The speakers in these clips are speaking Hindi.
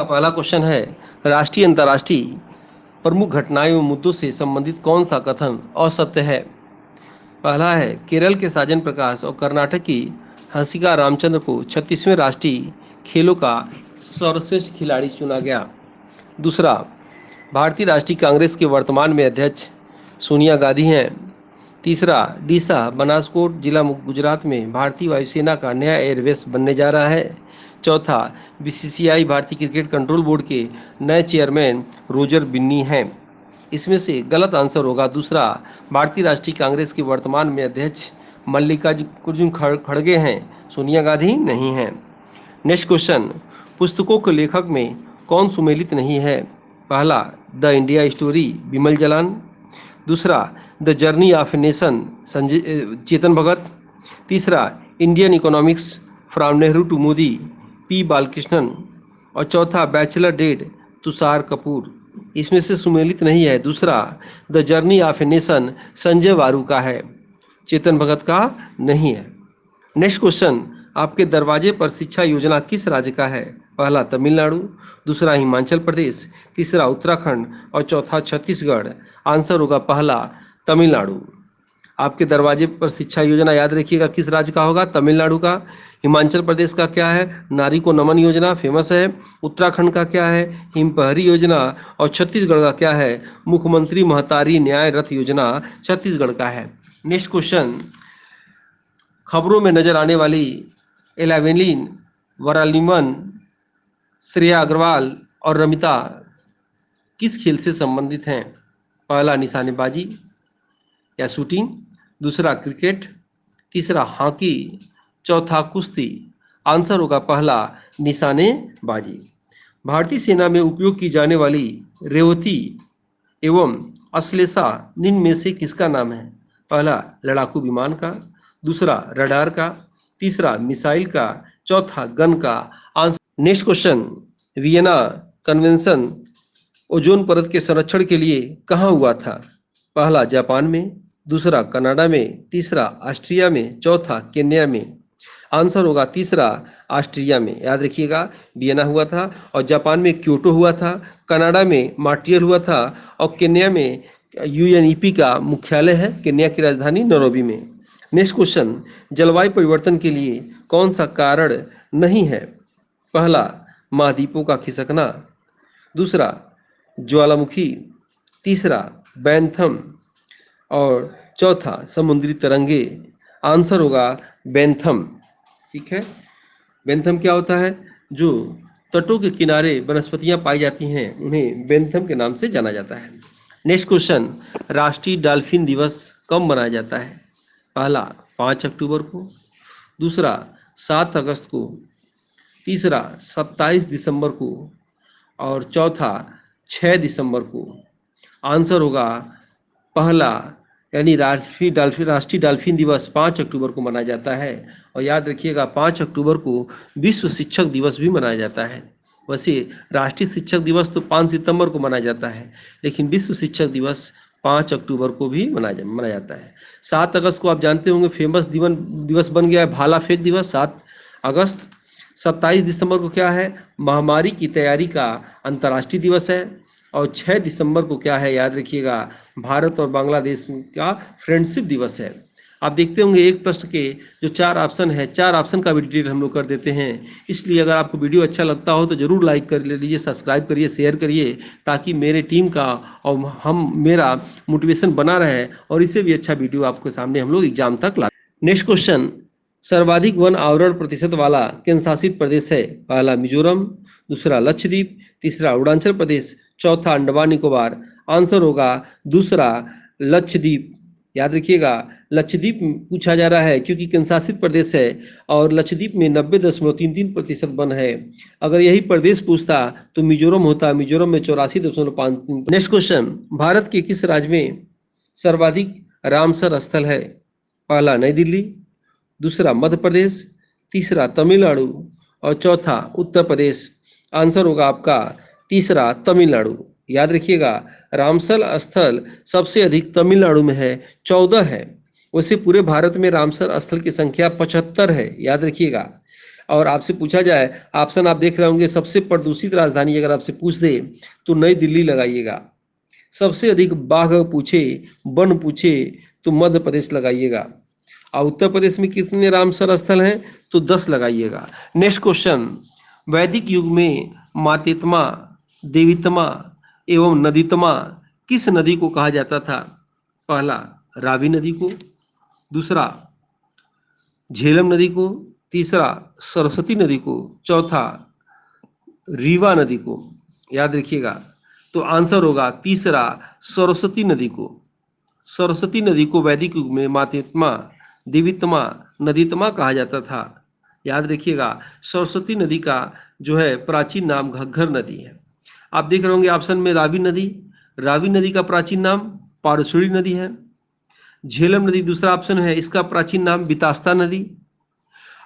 पहला क्वेश्चन है, राष्ट्रीय अंतर्राष्ट्रीय प्रमुख घटनाएं एवं मुद्दों से संबंधित कौन सा कथन असत्य है? पहला है, केरल के साजन प्रकाश और कर्नाटक की हंसिका रामचंद्र को 36वें राष्ट्रीय खेलों का सर्वश्रेष्ठ खिलाड़ी चुना गया। दूसरा, भारतीय राष्ट्रीय कांग्रेस के वर्तमान में अध्यक्ष सोनिया गांधी हैं। तीसरा, डीसा बनासकोट जिला गुजरात में भारतीय वायुसेना का नया एयरबेस बनने जा रहा है। चौथा, बीसीसीआई भारतीय क्रिकेट कंट्रोल बोर्ड के नए चेयरमैन रोजर बिन्नी हैं। इसमें से गलत आंसर होगा दूसरा, भारतीय राष्ट्रीय कांग्रेस के वर्तमान में अध्यक्ष मल्लिकार्जुन खड़गे हैं, सोनिया गांधी नहीं हैं। नेक्स्ट क्वेश्चन, पुस्तकों के लेखक में कौन सुमेलित नहीं है? पहला, the India story Bimal Jalan. दूसरा, the journey of a nation Chetan Bhagat. तीसरा, Indian economics from Nehru to Modi P Balakrishnan. और चौथा, बैचलर डेड तुषार कपूर। इसमें से सुमेलित नहीं है दूसरा, the journey of a nation Sanjay वारू का है, चेतन भगत का नहीं है। नेक्स्ट क्वेश्चन, आपके दरवाजे पर शिक्षा योजना किस राज्य का है? पहला, तमिलनाडु। दूसरा, हिमाचल प्रदेश। तीसरा, उत्तराखंड। और चौथा, छत्तीसगढ़। आंसर होगा पहला, तमिलनाडु। आपके दरवाजे पर शिक्षा योजना याद रखिएगा किस राज्य का होगा? तमिलनाडु का। हिमाचल प्रदेश का क्या है? नारी को नमन योजना फेमस है। उत्तराखंड का क्या है? हिमपहरी योजना। और छत्तीसगढ़ का क्या है? मुख्यमंत्री महतारी न्याय रथ योजना छत्तीसगढ़ का है। नेक्स्ट क्वेश्चन, खबरों में नजर आने वाली एलावेलिन वरालिमन, श्रेया अग्रवाल और रमिता किस खेल से संबंधित हैं? पहला, निशानेबाजी या शूटिंग। दूसरा, क्रिकेट। तीसरा, हॉकी। चौथा, कुश्ती। आंसर होगा पहला, निशानेबाजी। भारतीय सेना में उपयोग की जाने वाली रेवती एवं अश्लेषा निम्न में से किसका नाम है? पहला, लड़ाकू विमान का। दूसरा, रडार का। तीसरा, मिसाइल का। चौथा, गन का। Answer. Next question, Vienna convention ozone परत के संरक्षण के लिए कहाँ हुआ था? पहला, जापान में। दूसरा, कनाडा में। तीसरा, ऑस्ट्रिया में। चौथा, केन्या में। आंसर होगा तीसरा, ऑस्ट्रिया में। याद रखिएगा, वियना हुआ था और जापान में क्योटो हुआ था, कनाडा में मॉन्ट्रियल हुआ था और केन्या में यूएनईपी का मुख्यालय है, केन्या की राजधानी नैरोबी में। नेक्स्ट क्वेश्चन, जलवायु परिवर्तन के लिए कौन सा कारण नहीं है? पहला, महाद्वीपों का खिसकना। दूसरा, ज्वालामुखी। तीसरा, बैंथम। और चौथा, समुद्री तरंगे। आंसर होगा बेंथम। ठीक है, बेंथम क्या होता है? जो तटों के किनारे वनस्पतियां पाई जाती हैं उन्हें बेंथम के नाम से जाना जाता है। नेक्स्ट क्वेश्चन, राष्ट्रीय डॉल्फिन दिवस कब मनाया जाता है? पहला, 5 अक्टूबर को। दूसरा, 7 अगस्त को। तीसरा, 27 दिसंबर को। और चौथा, 6 दिसंबर को। आंसर होगा पहला, यानी राष्ट्रीय डॉल्फिन दिवस 5 अक्टूबर को मनाया जाता है। और याद रखिएगा, 5 अक्टूबर को विश्व शिक्षक दिवस भी मनाया जाता है। वैसे राष्ट्रीय शिक्षक दिवस तो 5 सितंबर को मनाया जाता है, लेकिन विश्व शिक्षक दिवस 5 अक्टूबर को भी मनाया जाता है। 7 अगस्त को आप जानते होंगे फेमस दिवस बन गया है, भाला फेंक दिवस 7 अगस्त। 27 दिसंबर को क्या है? महामारी की तैयारी का अंतर्राष्ट्रीय दिवस है। और 6 दिसंबर को क्या है? याद रखिएगा, भारत और बांग्लादेश का फ्रेंडशिप दिवस है। आप देखते होंगे एक प्रश्न के जो 4 ऑप्शन है, 4 ऑप्शन का भी डिटेल हम लोग कर देते हैं। इसलिए अगर आपको वीडियो अच्छा लगता हो तो जरूर लाइक कर लीजिए, सब्सक्राइब करिए, शेयर करिए, ताकि मेरे टीम का और मेरा मोटिवेशन बना रहे और इससे भी अच्छा वीडियो आपके सामने हम लोग एग्जाम तक ला। नेक्स्ट क्वेश्चन, सर्वाधिक वन आवरण प्रतिशत वाला केंद्र शासित प्रदेश है? पहला, मिजोरम। दूसरा, लक्षद्वीप। तीसरा, अरुणाचल प्रदेश। चौथा, अंडमान निकोबार। आंसर होगा दूसरा, लक्षद्वीप। याद रखिएगा, लक्षद्वीप पूछा जा रहा है क्योंकि केंद्र शासित प्रदेश है और लक्षद्वीप में 90.33% वन है। अगर यही प्रदेश पूछता तो मिजोरम होता, मिजोरम में 84.53। नेक्स्ट क्वेश्चन, भारत के किस राज्य में सर्वाधिक रामसर स्थल है? पहला, नई दिल्ली। दूसरा, मध्य प्रदेश। तीसरा, तमिलनाडु। और चौथा, उत्तर प्रदेश। आंसर होगा आपका तीसरा, तमिलनाडु। याद रखिएगा, रामसर स्थल सबसे अधिक तमिलनाडु में है, 14 है। वैसे पूरे भारत में रामसर स्थल की संख्या 75 है, याद रखिएगा। और आपसे पूछा जाए, ऑप्शन आप देख रहे होंगे, सबसे प्रदूषित राजधानी अगर आपसे पूछ दे तो नई दिल्ली लगाइएगा। सबसे अधिक बाघ पूछे, वन पूछे तो मध्य प्रदेश लगाइएगा। और उत्तर प्रदेश में कितने रामसर स्थल हैं तो 10 लगाइएगा। नेक्स्ट क्वेश्चन, वैदिक युग में मातेत्मा, देवीत्मा एवं नदीत्मा किस नदी को कहा जाता था? पहला रावी नदी को, दूसरा झेलम नदी को, तीसरा सरस्वती नदी को, चौथा रीवा नदी को। याद रखिएगा, तो आंसर होगा तीसरा सरस्वती नदी को। सरस्वती नदी को वैदिक युग में मातेत्मा, देवीत्मा, नदीत्मा कहा जाता था। याद रखिएगा, सरस्वती नदी का जो है प्राचीन नाम घग्घर नदी है। आप देख रहे होंगे ऑप्शन में रावी नदी, रावी नदी का प्राचीन नाम पारसुरी नदी है। झेलम नदी दूसरा ऑप्शन है, इसका प्राचीन नाम बितास्ता नदी।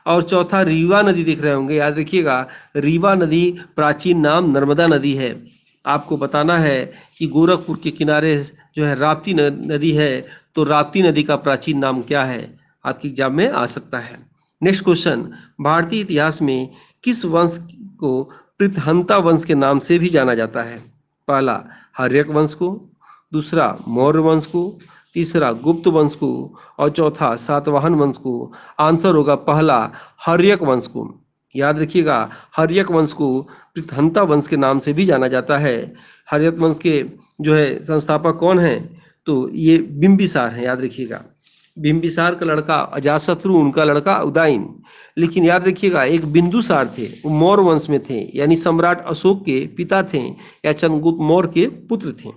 और चौथा रीवा नदी देख रहे होंगे, याद रखिएगा रीवा नदी प्राचीन नाम नर्मदा नदी है। आपको बताना है कि गोरखपुर के किनारे जो है राप्ती नदी है, तो राप्ती नदी का प्राचीन नाम क्या है? आपके एग्जाम में आ सकता है। नेक्स्ट क्वेश्चन, भारतीय इतिहास में किस वंश को पृथहंता वंश के नाम से भी जाना जाता है? पहला हर्यक वंश को, दूसरा मौर्य वंश को, तीसरा गुप्त वंश को और चौथा सातवाहन वंश को। आंसर होगा पहला हर्यक वंश को। याद रखिएगा, हर्यक वंश को पृथहंता वंश के नाम से भी जाना जाता है। हर्यक वंश के जो है संस्थापक कौन हैं? तो ये बिंबिसार हैं। याद रखिएगा, बिंबिसार का लड़का अजातशत्रु, उनका लड़का उदयन। लेकिन याद रखिएगा एक बिंदुसार थे, वो मौर्य वंश में थे, यानी सम्राट अशोक के पिता थे या चंद्रगुप्त मौर्य के पुत्र थे।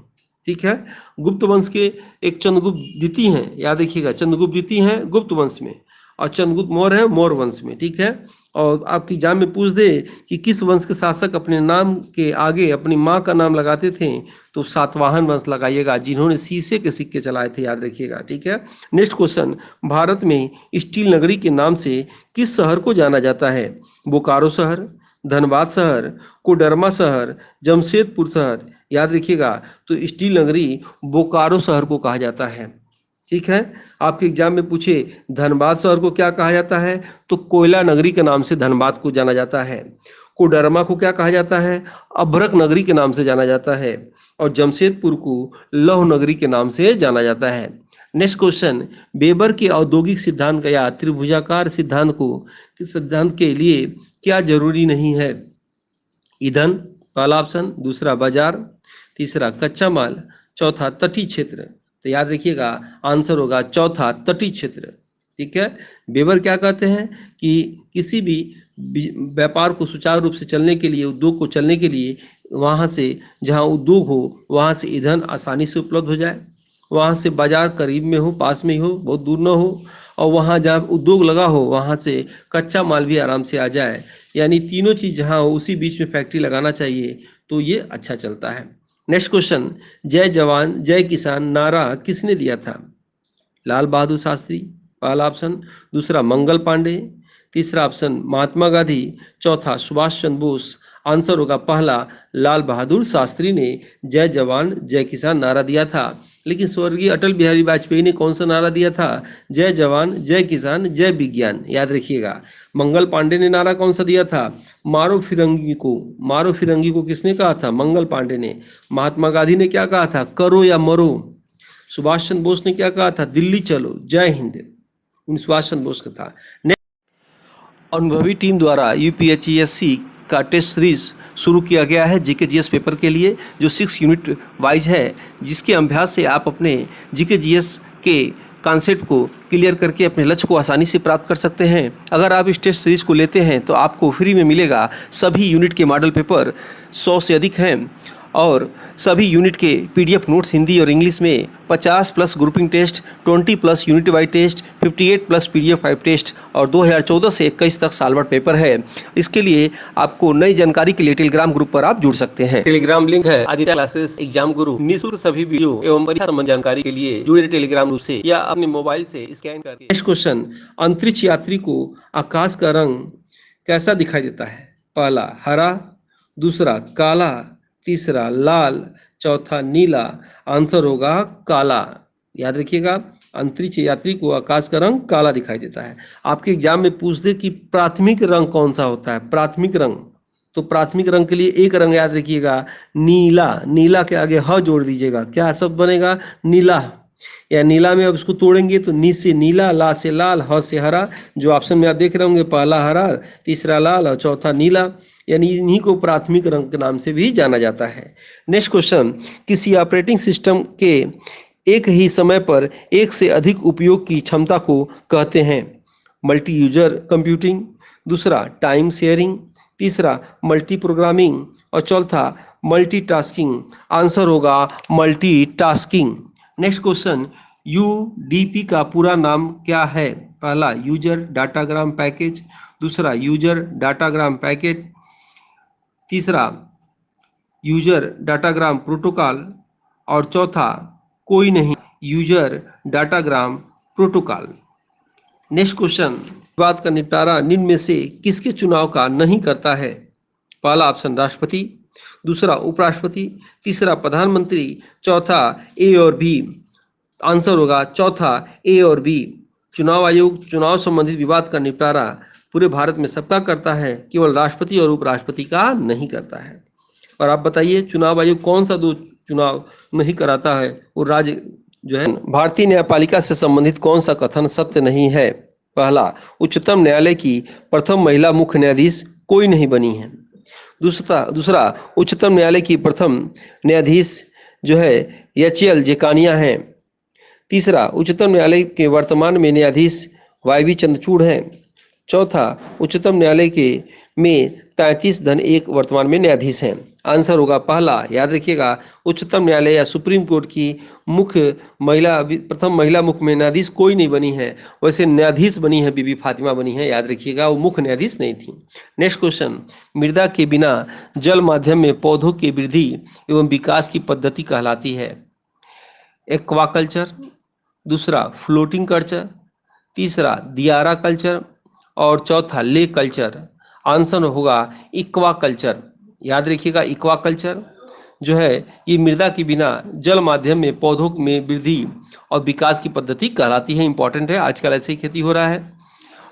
ठीक है, गुप्त वंश के एक चंद्रगुप्त द्वितीय हैं। याद रखिएगा, चंद्रगुप्त द्वितीय हैं गुप्त वंश में और चंद्रगुप्त मौर्य है मौर्य वंश में। ठीक है, और आपकी एग्जाम में पूछ दे कि किस वंश के शासक अपने नाम के आगे अपनी माँ का नाम लगाते थे, तो सातवाहन वंश लगाइएगा, जिन्होंने शीशे के सिक्के चलाए थे। याद रखिएगा। ठीक है, नेक्स्ट क्वेश्चन, भारत में स्टील नगरी के नाम से किस शहर को जाना जाता है? बोकारो शहर, धनबाद शहर, कोडरमा शहर, जमशेदपुर शहर। याद रखिएगा, तो स्टील नगरी बोकारो शहर को कहा जाता है। ठीक है, आपके एग्जाम में पूछे धनबाद शहर को क्या कहा जाता है, तो कोयला नगरी के नाम से धनबाद को जाना जाता है। कोडरमा को क्या कहा जाता है? अभ्रक नगरी के नाम से जाना जाता है। और जमशेदपुर को लौह नगरी के नाम से जाना जाता है। नेक्स्ट क्वेश्चन, वेबर के औद्योगिक सिद्धांत या त्रिभुजाकार सिद्धांत के लिए क्या जरूरी नहीं है? ईंधन पहला ऑप्शन, दूसरा बाजार, तीसरा कच्चा माल, चौथा तटीय क्षेत्र। तो याद रखिएगा आंसर होगा चौथा तटीय क्षेत्र। ठीक है, वेबर क्या कहते हैं कि किसी भी व्यापार को सुचारू रूप से चलने के लिए, उद्योग को चलने के लिए, वहाँ से जहाँ उद्योग हो वहाँ से ईंधन आसानी से उपलब्ध हो जाए, वहाँ से बाजार करीब में हो, पास में ही हो, बहुत दूर न हो, और वहाँ जहाँ उद्योग लगा हो वहाँ से कच्चा माल भी आराम से आ जाए, यानी तीनों चीज़ जहाँ हो उसी बीच में फैक्ट्री लगाना चाहिए, तो ये अच्छा चलता है। नेक्स्ट क्वेश्चन, जय जवान जय किसान नारा किसने दिया था? लाल बहादुर शास्त्री पहला ऑप्शन, दूसरा मंगल पांडे, तीसरा ऑप्शन महात्मा गांधी, चौथा सुभाष चंद्र बोस। आंसर होगा पहला लाल बहादुर शास्त्री ने जय जवान जय किसान नारा दिया था। लेकिन स्वर्गीय अटल बिहारी वाजपेयी ने कौन सा नारा दिया था? जय जवान जय किसान जय विज्ञान। याद रखिएगा। मंगल पांडे ने नारा कौन सा दिया था? मारो फिरंगी को। मारो फिरंगी को किसने कहा था? मंगल पांडे ने। महात्मा गांधी ने क्या कहा था? करो या मरो। सुभाष चंद्र बोस ने क्या कहा था? दिल्ली चलो जय हिंद। सुभाष चंद्र बोस का था। अनुभवी टीम द्वारा यूपीएचईएससी का टेस्ट सीरीज शुरू किया गया है जीके-जीएस पेपर के लिए, जो 6 यूनिट वाइज है, जिसके अभ्यास से आप अपने जीके-जीएस के कॉन्सेप्ट को क्लियर करके अपने लक्ष्य को आसानी से प्राप्त कर सकते हैं। अगर आप इस टेस्ट सीरीज को लेते हैं तो आपको फ्री में मिलेगा सभी यूनिट के मॉडल पेपर, 100 से अधिक हैं, और सभी यूनिट के पीडीएफ नोट्स हिंदी और इंग्लिश में, 50 plus grouping test, 20 plus unit wise test, 58 plus PDF 5 test और 2014 से 21 तक साल भर पेपर है। इसके लिए आपको नई जानकारी के लिए टेलीग्राम ग्रुप पर आप जुड़ सकते हैं। टेलीग्राम लिंक है आदित्य क्लासेस एग्जाम गुरु। निःशुल्क सभी वीडियो एवं परीक्षा संबंधी जानकारी के लिए जुड़े टेलीग्राम ग्रुप से या अपने मोबाइल से स्कैन करके। नेक्स्ट क्वेश्चन, अंतरिक्ष यात्री को आकाश का रंग कैसा दिखाई देता है? पहला हरा, दूसरा काला, तीसरा लाल, चौथा नीला। आंसर होगा काला। याद रखिएगा, अंतरिक्ष यात्री को आकाश का रंग काला दिखाई देता है। आपके एग्जाम में पूछ दे कि प्राथमिक रंग कौन सा होता है, प्राथमिक रंग, तो प्राथमिक रंग के लिए एक रंग याद रखिएगा, नीला। नीला के आगे ह जोड़ दीजिएगा, क्या शब्द बनेगा, नीला। या नीला में अब इसको तोड़ेंगे तो नी से नीला, ला से लाल, ह से हरा। जो ऑप्शन में आप देख रहे होंगे, पहला हरा, तीसरा लाल और चौथा नीला, यानी इन्हीं को प्राथमिक रंग के नाम से भी जाना जाता है। नेक्स्ट क्वेश्चन, किसी ऑपरेटिंग सिस्टम के एक ही समय पर एक से अधिक उपयोग की क्षमता को कहते हैं। मल्टी यूजर कंप्यूटिंग, दूसरा टाइम शेयरिंग, तीसरा मल्टी प्रोग्रामिंग और चौथा मल्टीटास्किंग। आंसर होगा मल्टीटास्किंग। नेक्स्ट क्वेश्चन, यूडीपी का पूरा नाम क्या है। पहला यूजर डाटाग्राम पैकेज, दूसरा यूजर डाटाग्राम पैकेट, तीसरा यूजर डाटाग्राम प्रोटोकॉल और चौथा कोई नहीं, user datagram protocol. Next question, बात का निपटारा निम्न में से किसके चुनाव का नहीं करता है। पहला ऑप्शन राष्ट्रपति, दूसरा उपराष्ट्रपति, तीसरा प्रधानमंत्री, चौथा ए और बी। आंसर होगा चौथा ए और बी। चुनाव आयोग चुनाव संबंधित विवाद का निपटारा पूरे भारत में सबका करता है, केवल राष्ट्रपति और उपराष्ट्रपति का नहीं करता है। और आप बताइए चुनाव आयोग कौन सा दो चुनाव नहीं कराता है, वो राज्य जो है। भारतीय न्यायपालिका से संबंधित कौन सा कथन सत्य नहीं है। पहला, उच्चतम न्यायालय की प्रथम महिला मुख्य न्यायाधीश कोई नहीं बनी है। दूसरा उच्चतम न्यायालय की प्रथम न्यायाधीश जो है एच.एल. जेकानिया हैं। तीसरा, उच्चतम न्यायालय के वर्तमान में न्यायाधीश वाई.वी. चंद्रचूड़ हैं। चौथा, उच्चतम न्यायालय के में 33-1 वर्तमान में न्यायाधीश हैं। आंसर होगा पहला, याद रखिएगा, उच्चतम न्यायालय या सुप्रीम कोर्ट की प्रथम महिला मुख्य न्यायाधीश कोई नहीं बनी है। वैसे न्यायाधीश बनी है बीबी फातिमा बनी है, याद रखिएगा, वो मुख्य न्यायाधीश नहीं थी। नेक्स्ट क्वेश्चन, मृदा के बिना जल माध्यम में पौधों की वृद्धि एवं विकास की पद्धति कहलाती है। एक्वाकल्चर, दूसरा फ्लोटिंग कल्चर, तीसरा दियारा कल्चर और चौथा ले कल्चर। आंसर होगा इक्वा कल्चर। याद रखिएगा, इक्वा कल्चर जो है ये मृदा के बिना जल माध्यम में पौधों में वृद्धि और विकास की पद्धति कहलाती है। इंपॉर्टेंट है, आजकल ऐसे ही खेती हो रहा है।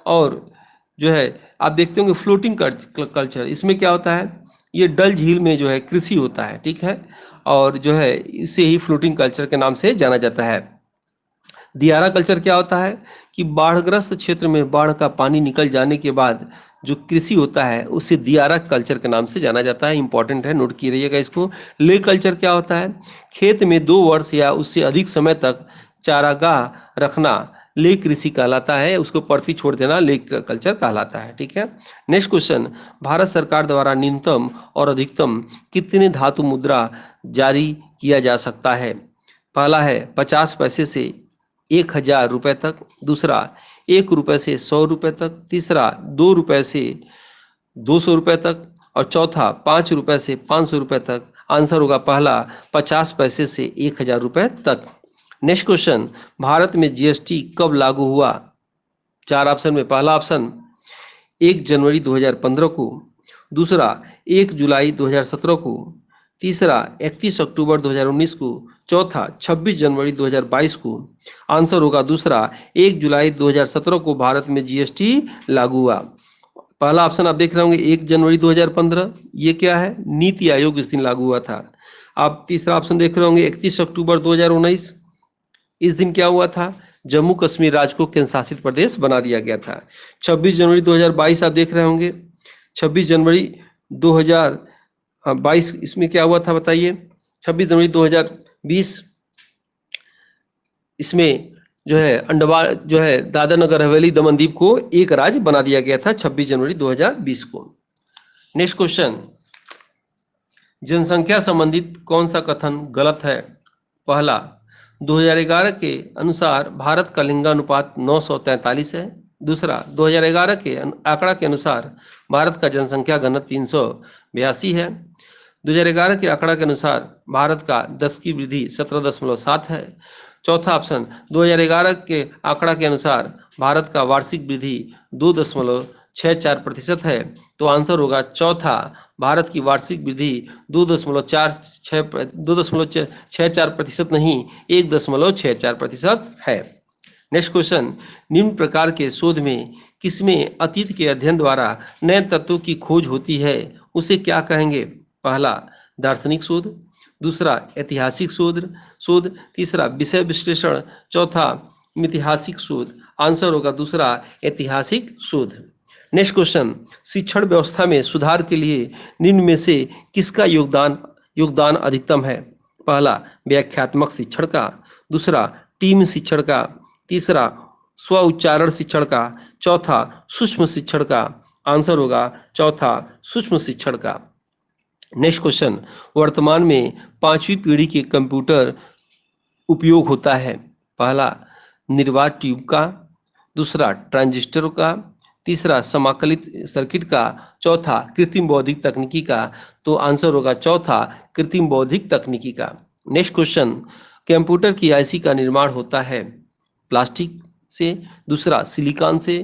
और जो है आप देखते होंगे फ्लोटिंग कल्चर, इसमें क्या होता है, ये डल झील में जो है कृषि होता है, ठीक है, और जो है इसे ही फ्लोटिंग कल्चर के नाम से जाना जाता है। दियारा कल्चर क्या होता है कि बाढ़ग्रस्त क्षेत्र में बाढ़ का पानी निकल जाने के बाद जो कृषि होता है उसे दियारा कल्चर के नाम से जाना जाता है। इंपॉर्टेंट है, नोट कीजिएगा इसको। ले कल्चर क्या होता है, खेत में 2 वर्ष या उससे अधिक समय तक चारागाह रखना ले कृषि कहलाता है, उसको परती छोड़ देना ले कल्चर कहलाता है, ठीक है। नेक्स्ट क्वेश्चन, भारत सरकार द्वारा न्यूनतम और अधिकतम कितने धातु मुद्रा जारी किया जा सकता है। पहला है 50 पैसे से 1000 रुपये तक, दूसरा 1 रुपये से 100 रुपये तक, तीसरा 2 रुपये से 200 रुपये तक और चौथा 5 रुपये से 500 रुपये तक। आंसर होगा पहला 50 पैसे से 1000 रुपये तक। नेक्स्ट क्वेश्चन, भारत में जीएसटी कब लागू हुआ। 4 ऑप्शन में, पहला ऑप्शन 1 जनवरी 2015 को, दूसरा 1 जुलाई 2017 को, तीसरा 31 अक्टूबर 2019 को, चौथा 26 जनवरी 2022 को। आंसर होगा दूसरा 1 जुलाई 2017 को भारत में जीएसटी लागू हुआ। पहला ऑप्शन आप देख रहे होंगे 1 जनवरी 2015, ये क्या है, नीति आयोग इस दिन लागू हुआ था। आप तीसरा ऑप्शन देख रहे होंगे 31 अक्टूबर 2019, इस दिन क्या हुआ था, जम्मू कश्मीर राज्य को केंद्र शासित प्रदेश बना दिया गया था। 26 जनवरी 2022 आप देख रहे होंगे, 26 जनवरी 2022 इसमें क्या हुआ था बताइए। 26 जनवरी 2020 इसमें जो है अंडमान जो है दादरा नगर हवेली दमन दीव को एक राज्य बना दिया गया था 26 जनवरी 2020 को। नेक्स्ट क्वेश्चन, जनसंख्या संबंधित कौन सा कथन गलत है। पहला, 2011 के अनुसार भारत का लिंगानुपात 943 है। दूसरा, 2011 के आंकड़ा के अनुसार भारत का जनसंख्या घनत्व 382 है। 2011 के आंकड़ा के अनुसार भारत का 10 की वृद्धि 17.7 है। चौथा ऑप्शन, 2011 के आंकड़ा के अनुसार भारत का वार्षिक वृद्धि 2.64% है। तो आंसर होगा चौथा, भारत की वार्षिक वृद्धि 2.64% नहीं 1.64% है। नेक्स्ट क्वेश्चन, निम्न प्रकार के शोध में किसमें अतीत के अध्ययन द्वारा नए तत्वों की खोज होती है, उसे क्या कहेंगे? पहला दार्शनिक शोध, दूसरा ऐतिहासिक शोध शोध तीसरा विषय विश्लेषण, चौथा मिथिहासिक शोध। आंसर होगा दूसरा ऐतिहासिक शोध। नेक्स्ट क्वेश्चन, शिक्षण व्यवस्था में सुधार के लिए निम्न में से किसका योगदान अधिकतम है? पहला व्याख्यात्मक शिक्षण का, दूसरा टीम शिक्षण का, तीसरा स्व उच्चारण शिक्षण का, चौथा सूक्ष्म शिक्षण का। आंसर होगा चौथा सूक्ष्म शिक्षण का। नेक्स्ट क्वेश्चन, वर्तमान में 5वीं पीढ़ी के कंप्यूटर उपयोग होता है? पहला निर्वात ट्यूब का, दूसरा ट्रांजिस्टर का, तीसरा समाकलित सर्किट का, चौथा कृत्रिम बौद्धिक तकनीकी का। तो आंसर होगा चौथा कृत्रिम बौद्धिक तकनीकी का। नेक्स्ट क्वेश्चन, कंप्यूटर की आईसी का निर्माण होता है प्लास्टिक से, दूसरा सिलिकॉन से,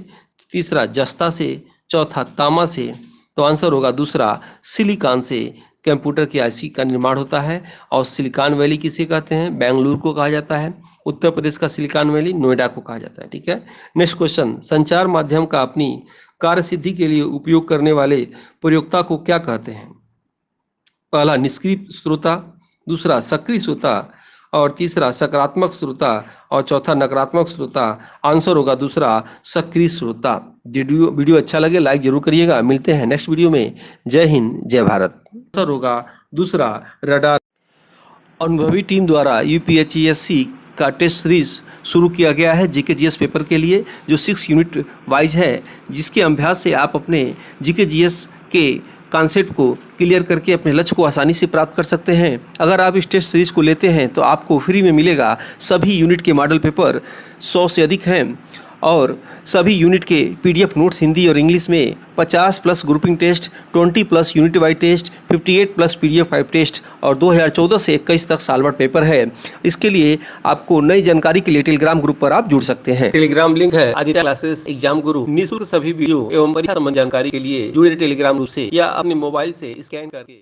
तीसरा जस्ता से, चौथा तांबा से। तो आंसर होगा दूसरा सिलिकॉन से कंप्यूटर की आईसी का निर्माण होता है। और सिलिकॉन वैली किसे कहते हैं? बेंगलुरु को कहा जाता है। उत्तर प्रदेश का सिलिकॉन वैली नोएडा को कहा जाता है। ठीक है। नेक्स्ट क्वेश्चन, संचार माध्यम का अपनी कार्य सिद्धि के लिए उपयोग करने वाले प्रयोक्ता को क्या कहते हैं? पहला निष्क्रिय श्रोता, दूसरा सक्रिय श्रोता, और तीसरा सकारात्मक श्रोता, और चौथा नकारात्मक श्रोता। आंसर होगा दूसरा सक्रिय श्रोता। वीडियो अच्छा लगे लाइक जरूर करिएगा। मिलते हैं नेक्स्ट वीडियो में। जय हिंद जय भारत। आंसर होगा दूसरा रडार। अनुभवी टीम द्वारा यूपीएचईएससी का टेस्ट सीरीज शुरू किया गया है जीके जीएस पेपर के लिए, जो 6 यूनिट वाइज है, जिसके अभ्यास से आप अपने जीके जीएस के कॉन्सेप्ट को क्लियर करके अपने लक्ष्य को आसानी से प्राप्त कर सकते हैं। अगर आप इस टेस्ट सीरीज को लेते हैं तो आपको फ्री में मिलेगा सभी यूनिट के मॉडल पेपर, 100 से अधिक हैं, और सभी यूनिट के पीडीएफ नोट्स हिंदी और इंग्लिश में, 50+ grouping test, 20+ unit wise test, 58+ PDF 5 test, और 2014 से 21 तक सालभर पेपर है। इसके लिए आपको नई जानकारी के लिए टेलीग्राम ग्रुप पर आप जुड़ सकते हैं। टेलीग्राम लिंक है आदित्य क्लासेस एग्जाम गुरु। निःशुल्क सभी वीडियो एवं परीक्षा संबंधी जानकारी के लिए जुड़े टेलीग्राम ग्रुप से या अपने मोबाइल से स्कैन करके